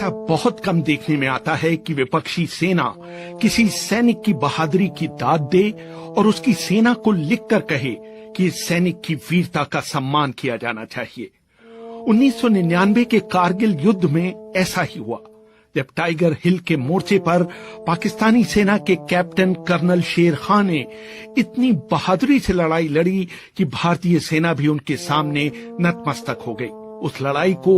ऐसा बहुत कम देखने में आता है कि विपक्षी सेना किसी सैनिक की बहादुरी की दाद दे और उसकी सेना को लिखकर कहे कि इस सैनिक की वीरता का सम्मान किया जाना चाहिए। 1999 के कारगिल युद्ध में ऐसा ही हुआ, जब टाइगर हिल के मोर्चे पर पाकिस्तानी सेना के कैप्टन कर्नल शेर खान ने इतनी बहादुरी से लड़ाई लड़ी कि भारतीय सेना भी उनके सामने नतमस्तक हो गई। उस लड़ाई को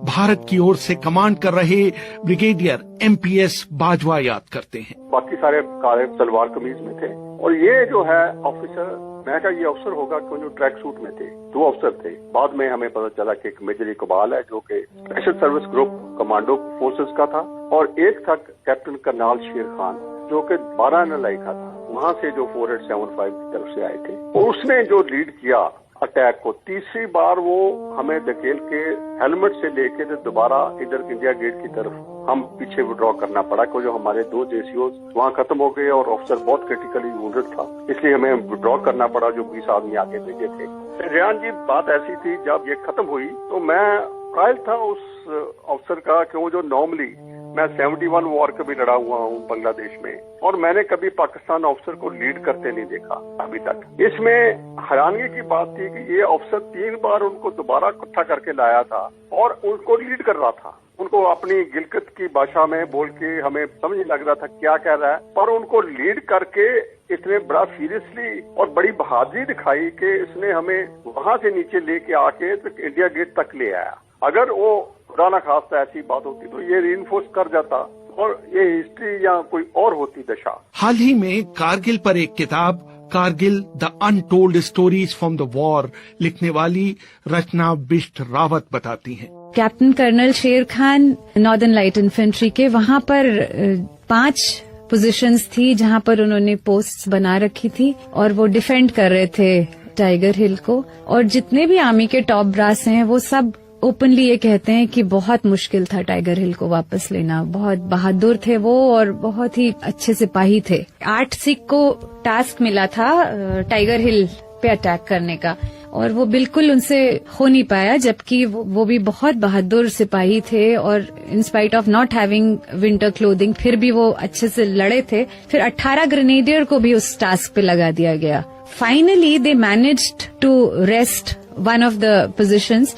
भारत की ओर से कमांड कर रहे ब्रिगेडियर MPS बाजवा याद करते हैं। बाकी सारे काले सलवार कमीज में थे और ये जो है ऑफिसर, मैं क्या ये अफसर होगा क्यों, जो ट्रैक सूट में थे। 2 अफसर थे। बाद में हमें पता चला कि एक मेजर इकबाल है जो कि special service group commando forces का था, और एक था कैप्टन करनाल शेर खान जो कि 12 नलाई का था, वहां से जो 4875 की तरफ से आए थे। और उसने जो लीड किया अटैक को, तीसरी बार वो हमें धकेल के हेलमेट से लेके तो दोबारा इधर इंडिया गेट की तरफ हम पीछे विड्रॉ करना पड़ा, क्योंकि जो हमारे 2 JCOs वहाँ खत्म हो गए और ऑफिसर बहुत क्रिटिकली वुंडेड था, इसलिए हमें विड्रॉ करना पड़ा, जो 20 आदमी आगे भेजे थे। रेहान जी, बात ऐसी थी, जब ये खत्म हुई तो मैं कायल था उस अफसर का, क्यों जो नॉर्मली मैं 71 वॉर कभी लड़ा हुआ हूँ बांग्लादेश में, और मैंने कभी पाकिस्तान अफसर को लीड करते नहीं देखा अभी तक। इसमें हैरानगी की बात थी कि ये अफसर 3 बार उनको दोबारा इकट्ठा करके लाया था और उनको लीड कर रहा था। उनको अपनी गिलगित की भाषा में बोल के हमें समझ नहीं लग रहा था क्या कह रहा है, पर उनको लीड करके इसने बड़ा सीरियसली और बड़ी बहादुरी दिखाई कि इसने हमें वहां से नीचे लेके आके तो इंडिया गेट तक ले आया। अगर वो खुदा ना खास्ता ऐसी बात होती तो ये रीइंफोर्स कर जाता और ये हिस्ट्री या कोई और होती दशा। हाल ही में कारगिल पर एक किताब Kargil the untold stories from the war लिखने वाली रचना बिष्ट रावत बताती हैं। कैप्टन कर्नल शेर खान नॉर्दर्न लाइट इन्फेंट्री के वहां पर 5 पोजीशंस थी जहां पर उन्होंने पोस्ट्स बना रखी थी और वो डिफेंड कर रहे थे टाइगर हिल को। और जितने भी आर्मी के टॉप ब्रास हैं वो सब ओपनली ये कहते हैं कि बहुत मुश्किल था टाइगर हिल को वापस लेना। बहुत बहादुर थे वो और बहुत ही अच्छे सिपाही थे। 8 सिख को टास्क मिला था टाइगर हिल पे अटैक करने का और वो बिल्कुल उनसे हो नहीं पाया, जबकि वो भी बहुत बहादुर सिपाही थे और इन spite of not having winter clothing फिर भी वो अच्छे से लड़े थे। फिर 18 ग्रेनेडियर को भी उस टास्क पे लगा दिया गया। Finally they managed to rest one of the positions.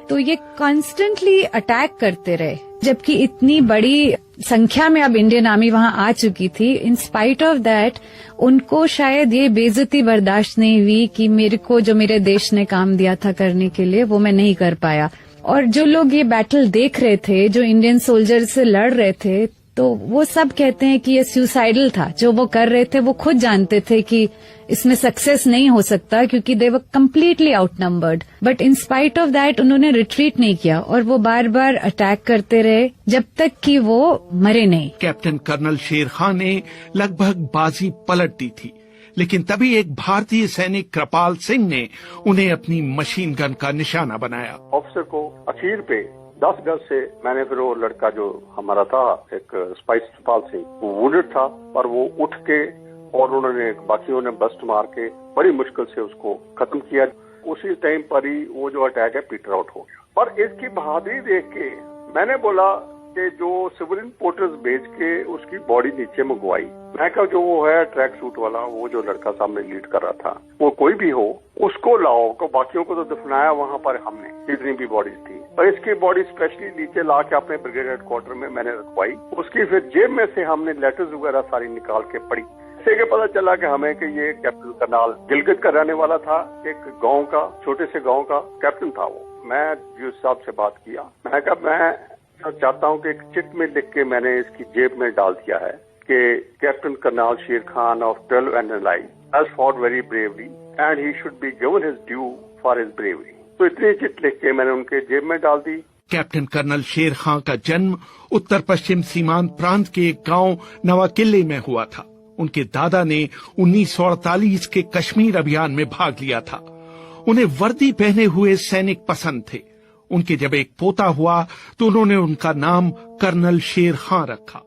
तो ये कॉन्स्टेंटली अटैक करते रहे, जबकि इतनी बड़ी संख्या में अब इंडियन आर्मी वहां आ चुकी थी। इन स्पाइट ऑफ दैट उनको शायद ये बेइज्जती बर्दाश्त नहीं हुई कि मेरे को जो मेरे देश ने काम दिया था करने के लिए वो मैं नहीं कर पाया। और जो लोग ये बैटल देख रहे थे, जो इंडियन सोल्जर से लड़ रहे थे, तो वो सब कहते हैं कि ये सुसाइडल था। जो वो कर रहे थे वो खुद जानते थे कि इसमें सक्सेस नहीं हो सकता क्योंकि they were completely outnumbered, but in spite of that उन्होंने रिट्रीट नहीं किया और वो बार बार अटैक करते रहे जब तक कि वो मरे नहीं। कैप्टन कर्नल शेर खान ने लगभग बाजी पलट दी थी, लेकिन तभी एक भारतीय सैनिक कृपाल सिंह ने उन्हें अपनी मशीन गन का निशाना बनाया। ऑफिसर को अखीर पे 10 गज से मैंने फिर वो लड़का जो हमारा था एक स्पाइस कृपाल सिंह, वो वुंडेड था, पर वो उठ के और उन्होंने बाकियों ने बस्ट मार के बड़ी मुश्किल से उसको खत्म किया। उसी टाइम पर ही वो जो अटैक है पीटर आउट हो गया। पर इसकी बहादुरी देख के मैंने बोला कि जो सिविलियन पोर्टर्स भेज के उसकी बॉडी नीचे मंगवाई, मैं कहा जो वो है ट्रैक सूट वाला, वो जो लड़का सामने लीड कर रहा था, वो कोई भी हो उसको लाओ। तो बाकियों को तो दफनाया वहां पर हमने, जितनी भी बॉडीज थी, और इसकी बॉडी स्पेशली नीचे ला के अपने ब्रिगेड हेडक्वार्टर में मैंने रखवाई। उसकी फिर जेब में से हमने लेटर्स वगैरह सारी निकाल के पढ़ी। इससे के पता चला कि हमें कि ये कैप्टन करनाल गिलगित का रहने वाला था, एक गांव का, छोटे से गांव का कैप्टन था वो। मैं यूएस साहब से बात किया, मैं कहा मैं चाहता हूं कि एक चिट में लिख के मैंने इसकी जेब में डाल दिया है कि कैप्टन करनाल शेर Khan of 12 NLI has fought very bravely and he should be given his due for his bravery. तो इतनी चिट लिख के मैंने उनके जेब में डाल दी। कैप्टन कर्नल शेर खान का जन्म उत्तर पश्चिम सीमांत प्रांत के एक गांव नवाकिले में हुआ था। उनके दादा ने 1948 के कश्मीर अभियान में भाग लिया था। उन्हें वर्दी पहने हुए सैनिक पसंद थे। उनके जब एक पोता हुआ तो उन्होंने उनका नाम कर्नल शेर खान रखा।